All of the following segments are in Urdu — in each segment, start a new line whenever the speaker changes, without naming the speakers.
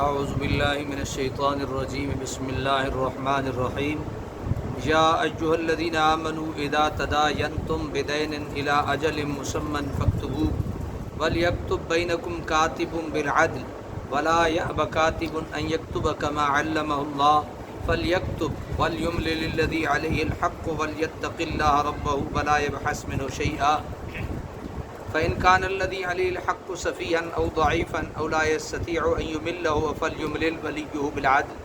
اعوذ باللہ من الشیطان الرجیم بسم اللہ الرحمن الرحیم یا ایہا الذین آمنوا اذا تداینتم بدین الی اجل مسمى فاکتبوه ولیکتب بینکم کاتب بالعدل ولا یأب کاتب ان یکتب کما علمہ اللہ فلیکتب ولیملل الذی علیہ الحق ولیتق اللہ ربہ ولا یبخس منہ شیئا فإن كان الذي عليه الحق سفيها أو ضعيفا أو لا يستطيع أن يمله فليملل وليه بالعدل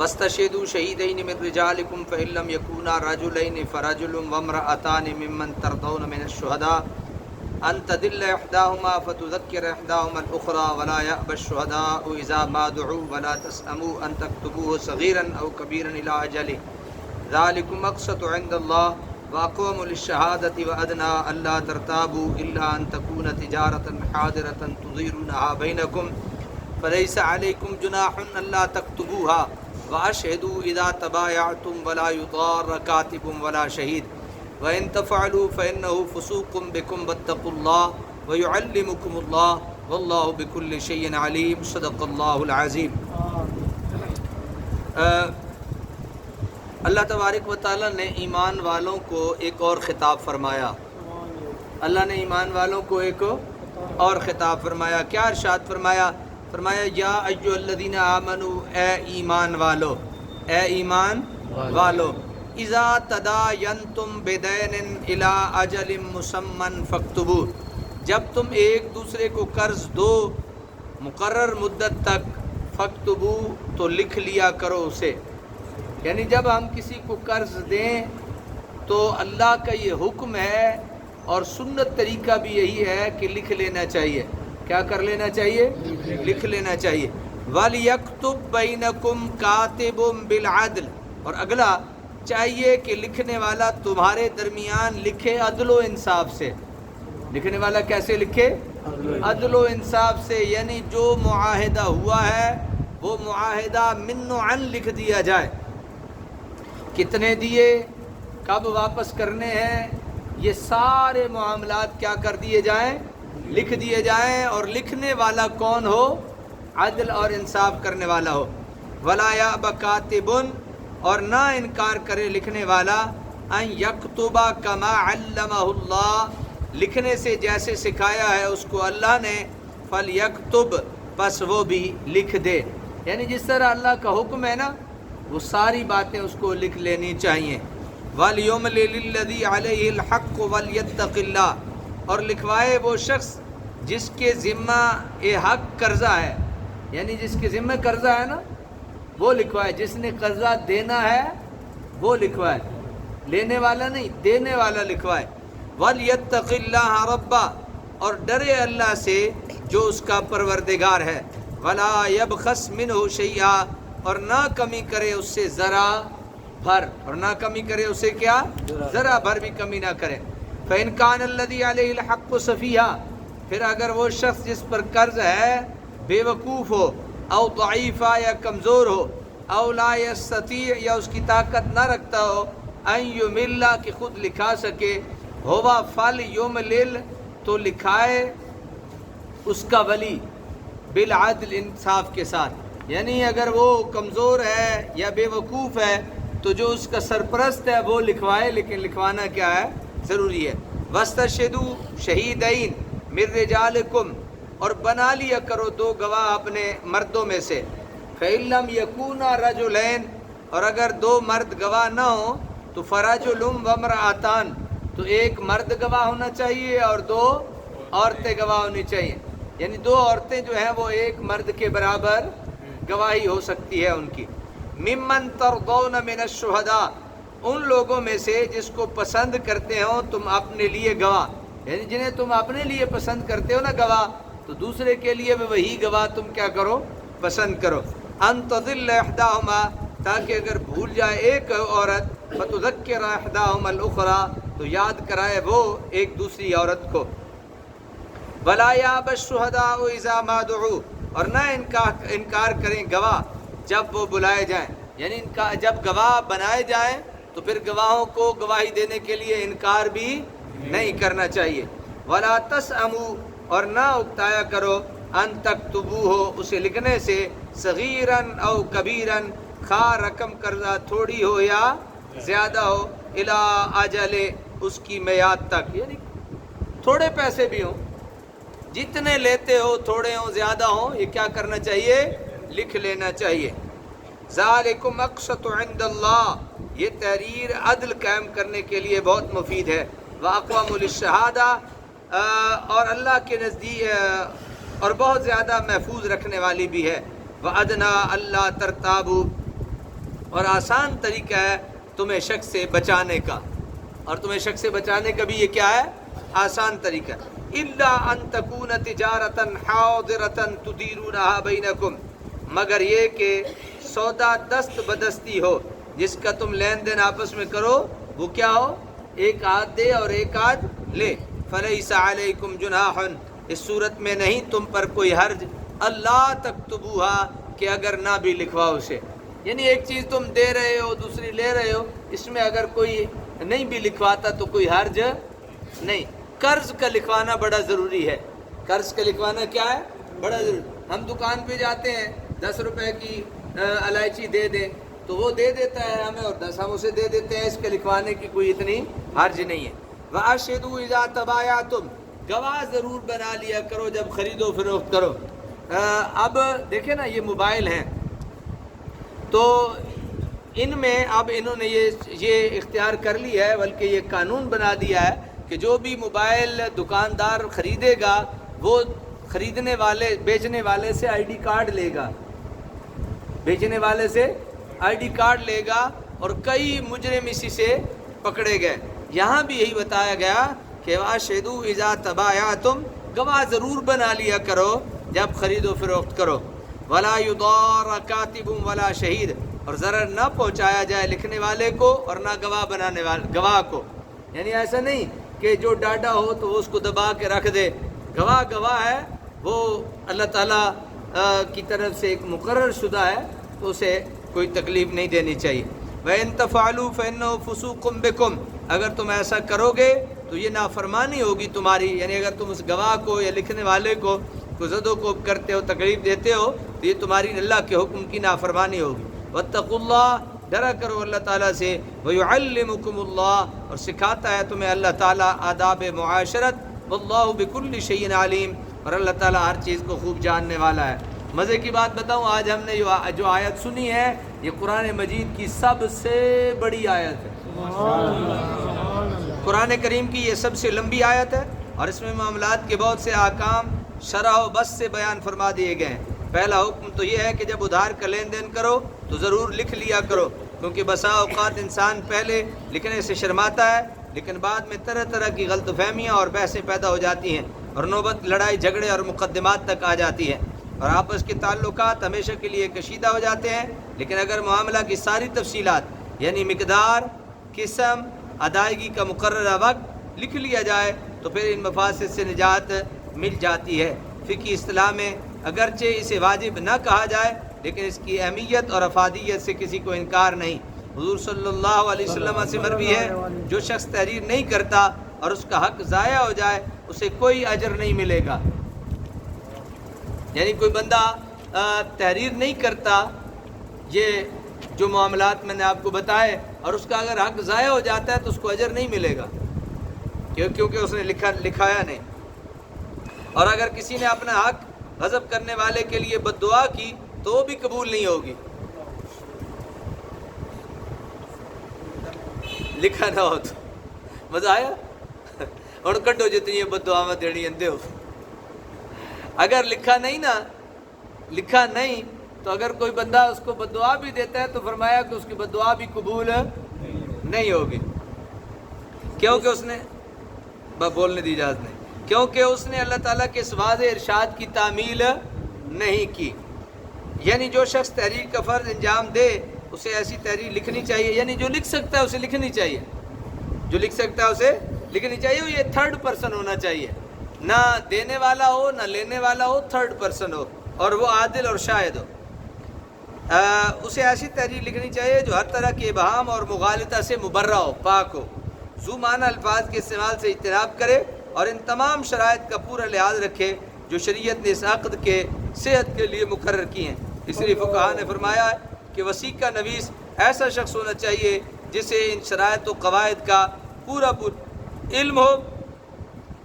واستشهدوا شهيدين من رجالكم فإن لم يكونا رجلين فرجل وامرأتان ممن ترضون من الشهداء أن تضل إحداهما فتذكر إحداهما الأخرى ولا يأبى الشهداء إذا ما دعوا ولا تسأموا أن تكتبوه صغيرا أو كبيرا إلى أجله ذلكم أقسط عند الله واقوم للشهادة وأدنى ألا ترتابوا إلا أن تكون تجارة حاضرة تديرونها بينكم فليس عليكم جناح ألا تكتبوها وأشهدوا إذا تبايعتم ولا يضار كاتب ولا شهيد وإن تفعلوا فإنه فسوق بكم واتقوا الله ويعلمكم الله والله بكل شيء عليم صدق الله العظيم. اللہ تبارک و تعالیٰ نے ایمان والوں کو ایک اور خطاب فرمایا. اللہ نے ایمان والوں کو ایک اور خطاب فرمایا. کیا ارشاد فرمایا؟ فرمایا یا ایھا الذین آمنوا، اے ایمان والو، اے ایمان والو، اذا تداینتم بدین الی اجل مسمى فاکتبوہ، جب تم ایک دوسرے کو قرض دو مقرر مدت تک، فاکتبوہ تو لکھ لیا کرو اسے. یعنی جب ہم کسی کو قرض دیں تو اللہ کا یہ حکم ہے اور سنت طریقہ بھی یہی ہے کہ لکھ لینا چاہیے. کیا کر لینا چاہیے؟ لکھ لینا چاہیے. وَلْيَكْتُبْ بَيْنَكُمْ كَاتِبٌ بِالْعَدْلِ، اور اگلا چاہیے کہ لکھنے والا تمہارے درمیان لکھے عدل و انصاف سے. لکھنے والا کیسے لکھے؟ عدل و انصاف سے. یعنی جو معاہدہ ہوا ہے وہ معاہدہ من و عن لکھ دیا جائے. کتنے دیے، کب واپس کرنے ہیں، یہ سارے معاملات کیا کر دیے جائیں؟ لکھ دیے جائیں. اور لکھنے والا کون ہو؟ عدل اور انصاف کرنے والا ہو. وَلَا يَأْبَ كَاتِبٌ، اور نہ انکار کرے لکھنے والا، أَن يَكْتُبَ كَمَا عَلَّمَهُ اللَّهُ، لکھنے سے جیسے سکھایا ہے اس کو اللہ نے، فَلْيَكْتُبْ، بس وہ بھی لکھ دے. یعنی جس طرح اللہ کا حکم ہے نا، وہ ساری باتیں اس کو لکھ لینی چاہیے. وَلْيُمْلِلِ الَّذِي عَلَيْهِ الْحَقُّ وَلْيَتَّقِ اللَّهُ، اور لکھوائے وہ شخص جس کے ذمہ حق قرضہ ہے. یعنی جس کے ذمہ قرضہ ہے نا وہ لکھوائے. جس نے قرضہ دینا ہے وہ لکھوائے، لینے والا نہیں، دینے والا لکھوائے. وَلْيَتَّقِ اللَّهَ رَبَّهُ، اور ڈرے اللہ سے جو اس کا پروردگار ہے. وَلَا يَبْخَسْ مِنْهُ شَيْئًا، اور نہ کمی کرے اس سے ذرا بھر، اور نہ کمی کرے اسے کیا؟ ذرا بھر بھی کمی نہ کرے. فَإِنْ كَانَ الَّذِي عَلَيْهِ الْحَقُّ سَفِيهًا، پھر اگر وہ شخص جس پر قرض ہے بے وقوف ہو، او ضعیفہ یا کمزور ہو، او لا يستطيع یا اس کی طاقت نہ رکھتا ہو، ان یمل کہ خود لکھا سکے، ہوا فلیملل تو لکھائے اس کا ولی، بالعدل انصاف کے ساتھ. یعنی اگر وہ کمزور ہے یا بے وقوف ہے تو جو اس کا سرپرست ہے وہ لکھوائے، لیکن لکھوانا کیا ہے؟ ضروری ہے. وَاسْتَشْهِدُوا شَهِيدَيْنِ مِن رِّجَالِكُمْ، اور بنا لیا کرو دو گواہ اپنے مردوں میں سے. فَإِن لَّمْ يَكُونَا رَجُلَيْنِ، اور اگر دو مرد گواہ نہ ہوں تو فَرَجُلٌ وَامْرَأَتَانِ، تو ایک مرد گواہ ہونا چاہیے اور دو عورتیں گواہ ہونی چاہیے. یعنی دو عورتیں جو ہیں وہ ایک مرد کے برابر گواہی ہو سکتی ہے ان کی. ممن ترضون من الشہداء، ان لوگوں میں سے جس کو پسند کرتے ہو تم اپنے لیے گواہ. یعنی جنہیں تم اپنے لیے پسند کرتے ہو نا گواہ، تو دوسرے کے لیے بھی وہی گواہ تم کیا کرو؟ پسند کرو. ان تضل احداہما، تاکہ اگر بھول جائے ایک عورت، فتذکر احداہما الاخری، تو یاد کرائے وہ ایک دوسری عورت کو. ولا یأبى الشہداء اذا ما دعوا، اور نہ انکار کریں گواہ جب وہ بلائے جائیں. یعنی جب گواہ بنائے جائیں تو پھر گواہوں کو گواہی دینے کے لیے انکار بھی نہیں کرنا چاہیے. وَلَا تَسْأَمُوا، اور نہ اکتایا کرو، ان تکتبوہ اسے لکھنے سے، صغیرن او کبیرن خواہ رقم قرضہ تھوڑی ہو یا زیادہ ہو، الی اجل اس کی میعاد تک، یعنی تھوڑے پیسے بھی ہوں، جتنے لیتے ہو تھوڑے ہوں زیادہ ہوں، یہ کیا کرنا چاہیے؟ لکھ لینا چاہیے۔ ذالکم اقسط عند اللہ، یہ تحریر عدل قائم کرنے کے لیے بہت مفید ہے، واقوم للشہادہ، اور اللہ کے نزدیک اور بہت زیادہ محفوظ رکھنے والی بھی ہے، وادنا اللہ ترتابو، اور آسان طریقہ ہے تمہیں شک سے بچانے کا، اور تمہیں شک سے بچانے کا بھی یہ کیا ہے؟ آسان طریقہ۔ الا ان تکون تجارتا حاضرتا تدیرونہا بینکم، مگر یہ کہ سودا دست بدستی ہو، جس کا تم لین دین آپس میں کرو، وہ کیا ہو؟ ایک آدھ دے اور ایک آدھ لے۔ فلیس علیکم جناح، اس صورت میں نہیں تم پر کوئی حرج، اللہ تکتبوہا، کہ اگر نہ بھی لکھواؤ اسے، یعنی ایک چیز تم دے رہے ہو دوسری لے رہے ہو، اس میں اگر کوئی نہیں بھی لکھواتا تو کوئی حرج نہیں۔ قرض کا لکھوانا بڑا ضروری ہے، قرض کا لکھوانا کیا ہے؟ بڑا ضروری۔ ہم دکان پہ جاتے ہیں 10 روپے کی الائچی دے دیں تو وہ دے دیتا ہے ہمیں، اور 10 ہم اسے دے دیتے ہیں، اس کے لکھوانے کی کوئی اتنی حرج نہیں ہے۔ وَأَشْهِدُوا إِذَا تَبَايَعْتُمْ، گواہ ضرور بنا لیا کرو جب خرید و فروخت کرو۔ اب دیکھیں نا، یہ موبائل ہیں تو ان میں اب انہوں نے یہ اختیار کر لیا ہے، بلکہ یہ قانون بنا دیا ہے کہ جو بھی موبائل دکاندار خریدے گا وہ خریدنے والے بیچنے والے سے آئی ڈی کارڈ لے گا، بیچنے والے سے آئی ڈی کارڈ لے گا، اور کئی مجرم اسی سے پکڑے گئے۔ یہاں بھی یہی بتایا گیا کہ وَأَشْهِدُوا إِذَا تَبَايَعْتُمْ، گواہ ضرور بنا لیا کرو جب خرید و فروخت کرو۔ وَلَا يُضَارَ كَاتِبٌ وَلَا شَهِيدٌ، اور ضرر نہ پہنچایا جائے لکھنے والے کو اور نہ گواہ بنانے والے گواہ کو، یعنی ایسا نہیں کہ جو ڈاٹا ہو تو وہ اس کو دبا کے رکھ دے۔ گواہ ہے، وہ اللہ تعالیٰ کی طرف سے ایک مقرر شدہ ہے، تو اسے کوئی تکلیف نہیں دینی چاہیے۔ وَإِن تَفْعَلُوا فَإِنَّهُ فُسُوقٌ بِكُمْ، اگر تم ایسا کرو گے تو یہ نافرمانی ہوگی تمہاری، یعنی اگر تم اس گواہ کو یا لکھنے والے کو زد و کوب کرتے ہو، تکلیف دیتے ہو، تو یہ تمہاری اللہ کے حکم کی نافرمانی ہوگی۔ وَاتَّقُوا اللَّهَ، ڈرا کرو اللہ تعالیٰ سے، وَيُعَلِّمُكُمُ اللَّهُ، اور سکھاتا ہے تمہیں اللہ تعالیٰ آداب معاشرت، وَاللَّهُ بِكُلِّ شَيْءٍ عَلِيمٌ، اور اللہ تعالیٰ ہر چیز کو خوب جاننے والا ہے۔ مزے کی بات بتاؤں، آج ہم نے جو آیت سنی ہے، یہ قرآن مجید کی سب سے بڑی آیت ہے۔ قرآن کریم کی یہ سب سے لمبی آیت ہے، اور اس میں معاملات کے بہت سے احکام شرح و بس سے بیان فرما دیے گئے ہیں۔ پہلا حکم تو یہ ہے کہ جب ادھار کا لین دین کرو تو ضرور لکھ لیا کرو، کیونکہ بسا اوقات انسان پہلے لکھنے سے شرماتا ہے، لیکن بعد میں طرح طرح کی غلط فہمیاں اور بحثیں پیدا ہو جاتی ہیں، اور نوبت لڑائی جھگڑے اور مقدمات تک آ جاتی ہے، اور آپس کے تعلقات ہمیشہ کے لیے کشیدہ ہو جاتے ہیں۔ لیکن اگر معاملہ کی ساری تفصیلات، یعنی مقدار، قسم، ادائیگی کا مقررہ وقت لکھ لیا جائے تو پھر ان مفاسد سے نجات مل جاتی ہے۔ فقہی اصطلاح میں اگرچہ اسے واجب نہ کہا جائے، لیکن اس کی اہمیت اور افادیت سے کسی کو انکار نہیں۔ حضور صلی اللہ علیہ وسلم سے مروی ہے، جو شخص تحریر نہیں کرتا اور اس کا حق ضائع ہو جائے اسے کوئی اجر نہیں ملے گا۔ یعنی کوئی بندہ تحریر نہیں کرتا، یہ جو معاملات میں نے آپ کو بتائے، اور اس کا اگر حق ضائع ہو جاتا ہے تو اس کو اجر نہیں ملے گا، کیونکہ اس نے لکھایا نہیں۔ اور اگر کسی نے اپنا حق غضب کرنے والے کے لیے بد دعا کی تو وہ بھی قبول نہیں ہوگی، لکھا نہ ہو تو۔ مزہ آیا؟ اور کٹو جتنی بد دعا میں دینی اندے ہو۔ اگر لکھا نہیں تو اگر کوئی بندہ اس کو بد دعا بھی دیتا ہے تو فرمایا کہ اس کی بد دعا بھی قبول نہیں ہوگی، کیونکہ اس نے بولنے دی اجازت نہیں، کیونکہ اس نے اللہ تعالیٰ کے اس واضح ارشاد کی تعمیل نہیں کی۔ یعنی جو شخص تحریر کا فرض انجام دے اسے ایسی تحریر لکھنی چاہیے، یعنی جو لکھ سکتا ہے اسے لکھنی چاہیے، جو لکھ سکتا ہے اسے لکھنی چاہیے۔ یہ تھرڈ پرسن ہونا چاہیے، نہ دینے والا ہو نہ لینے والا ہو، تھرڈ پرسن ہو، اور وہ عادل اور شاہد ہو۔ اسے ایسی تحریر لکھنی چاہیے جو ہر طرح کے ابہام اور مغالطہ سے مبرہ ہو، پاک ہو، ذو معنی الفاظ کے استعمال سے اجتناب کرے، اور ان تمام شرائط کا پورا لحاظ رکھے جو شریعت نے اس عقد کے صحت کے لیے مقرر کی ہیں۔ اس لیے فقہاء نے فرمایا ہے کہ وثیقہ نویس ایسا شخص ہونا چاہیے جسے ان شرائط و قواعد کا پورا علم ہو،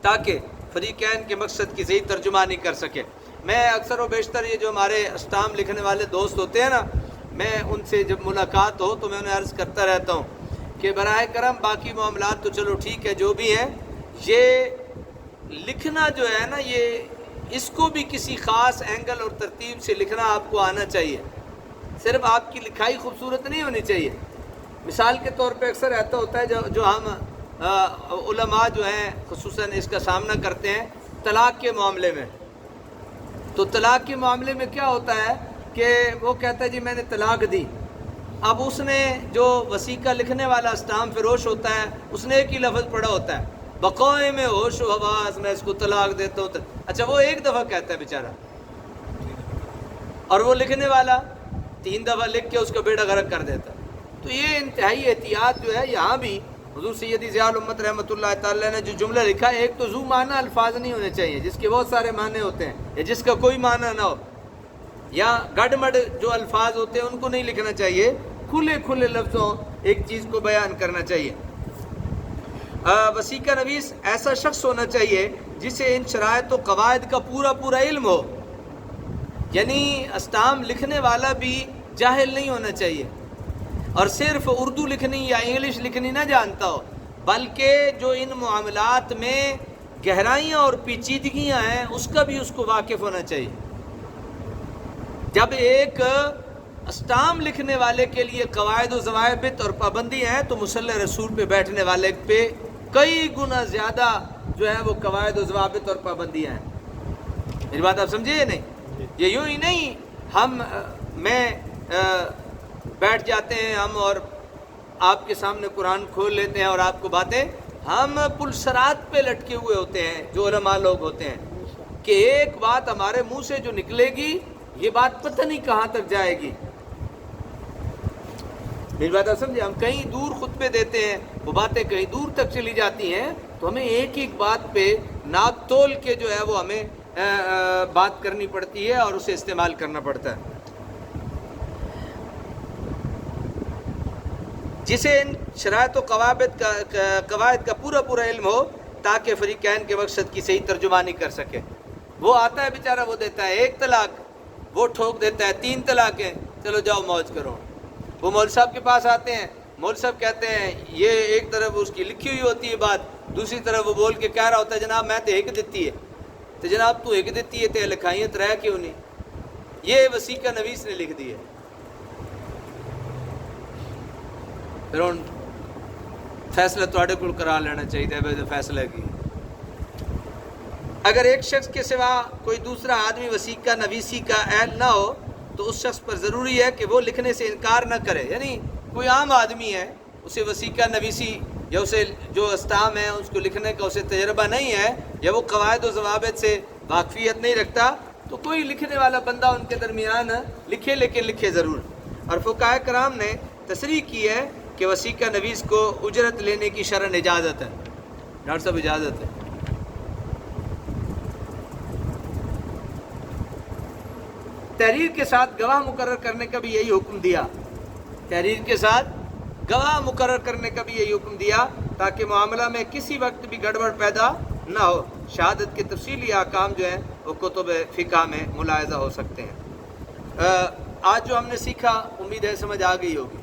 تاکہ فریقین کے مقصد کی صحیح ترجمانی کر سکے۔ میں اکثر و بیشتر یہ جو ہمارے اسٹام لکھنے والے دوست ہوتے ہیں نا، میں ان سے جب ملاقات ہو تو میں انہیں عرض کرتا رہتا ہوں کہ براہ کرم باقی معاملات تو چلو ٹھیک ہے جو بھی ہیں، یہ لکھنا جو ہے نا، یہ اس کو بھی کسی خاص اینگل اور ترتیب سے لکھنا آپ کو آنا چاہیے۔ صرف آپ کی لکھائی خوبصورت نہیں ہونی چاہیے۔ مثال کے طور پہ اکثر ایسا ہوتا ہے جو ہم علماء جو ہیں خصوصاً اس کا سامنا کرتے ہیں طلاق کے معاملے میں۔ تو طلاق کے معاملے میں کیا ہوتا ہے کہ وہ کہتا ہے جی میں نے طلاق دی۔ اب اس نے جو وثیقہ لکھنے والا اسٹام فروش ہوتا ہے، اس نے ایک ہی لفظ پڑھا ہوتا ہے، بقائے میں ہوش و حواس میں اس کو طلاق دیتا ہوں۔ اچھا وہ ایک دفعہ کہتا ہے بیچارہ، اور وہ لکھنے والا 3 دفعہ لکھ کے اس کا بیڑا غرق کر دیتا۔ تو یہ انتہائی احتیاط جو ہے یہاں بھی حضور سیدی ضیاء الامت رحمۃ اللہ تعالی نے جو جملہ لکھا ہے، ایک تو ذو معنی الفاظ نہیں ہونے چاہیے جس کے بہت سارے معنی ہوتے ہیں، یا جس کا کوئی معنی نہ ہو، یا گڈ مڈ جو الفاظ ہوتے ہیں ان کو نہیں لکھنا چاہیے، کھلے کھلے لفظوں ایک چیز کو بیان کرنا چاہیے۔ وثیقہ نویس ایسا شخص ہونا چاہیے جسے ان شرائط و قواعد کا پورا علم ہو، یعنی اسٹام لکھنے والا بھی جاہل نہیں ہونا چاہیے اور صرف اردو لکھنی یا انگلش لکھنی نہ جانتا ہو، بلکہ جو ان معاملات میں گہرائیاں اور پیچیدگیاں ہیں اس کا بھی اس کو واقف ہونا چاہیے۔ جب ایک اسٹام لکھنے والے کے لیے قواعد و ضوابط اور پابندیاں ہیں تو مصلی رسول پہ بیٹھنے والے پہ کئی گنا زیادہ جو ہے وہ قواعد و ضوابط اور پابندیاں ہیں۔ میری بات آپ سمجھے نہیں؟ یہ یوں ہی نہیں میں بیٹھ جاتے ہیں ہم اور آپ کے سامنے قرآن کھول لیتے ہیں اور آپ کو باتیں، ہم پلسرات پہ لٹکے ہوئے ہوتے ہیں جو علماء لوگ ہوتے ہیں کہ ایک بات ہمارے منہ سے جو نکلے گی یہ بات پتہ نہیں کہاں تک جائے گی۔ میری بات آپ سمجھے؟ ہم کہیں دور خطبے دیتے ہیں، وہ باتیں کہیں دور تک چلی جاتی ہیں، تو ہمیں ایک ایک بات پہ ناک تول کے جو ہے وہ ہمیں بات کرنی پڑتی ہے اور اسے استعمال کرنا پڑتا ہے۔ جسے ان شرائط و قواعد کا پورا علم ہو تاکہ فریقین کے مقصد کی صحیح ترجمانی کر سکے۔ وہ آتا ہے بیچارہ، وہ دیتا ہے 1 طلاق، وہ ٹھوک دیتا ہے 3 طلاقیں، چلو جاؤ موج کرو۔ وہ مول صاحب کے پاس آتے ہیں، مول صاحب کہتے ہیں یہ ایک طرف اس کی لکھی ہوئی ہوتی ہے بات، دوسری طرف وہ بول کے کہہ رہا ہوتا ہے جناب میں تو ایک دیتی ہے، تو جناب تو ایک دیتی ہے تے لکھائیاں 3 کیوں نہیں؟ یہ وثیقہ نویس نے لکھ دی ہے۔ پھر ہوں فیصلہ تواڈے کول کرا لینا چاہیے بے فیصلہ کی۔ اگر ایک شخص کے سوا کوئی دوسرا آدمی وثیقہ نویسی کا اہل نہ ہو تو اس شخص پر ضروری ہے کہ وہ لکھنے سے انکار نہ کرے۔ یعنی کوئی عام آدمی ہے، اسے وثیقہ نویسی یا اسے جو اسٹام ہے اس کو لکھنے کا اسے تجربہ نہیں ہے، یا وہ قواعد و ضوابط سے واقفیت نہیں رکھتا، تو کوئی لکھنے والا بندہ ان کے درمیان لکھے، لیکن لکھے ضرور۔ اور فقہاء کرام نے تصریح کی ہے کہ وثیقہ نویس کو اجرت لینے کی شرعاً اجازت ہے۔ ڈاکٹر صاحب اجازت ہے۔ تحریر کے ساتھ گواہ مقرر کرنے کا بھی یہی حکم دیا، تحریر کے ساتھ گواہ مقرر کرنے کا بھی یہی حکم دیا تاکہ معاملہ میں کسی وقت بھی گڑبڑ پیدا نہ ہو۔ شہادت کے تفصیلی احکام جو ہیں وہ کتب فقہ میں ملاحظہ ہو سکتے ہیں۔ آج جو ہم نے سیکھا امید ہے سمجھ آ گئی ہوگی۔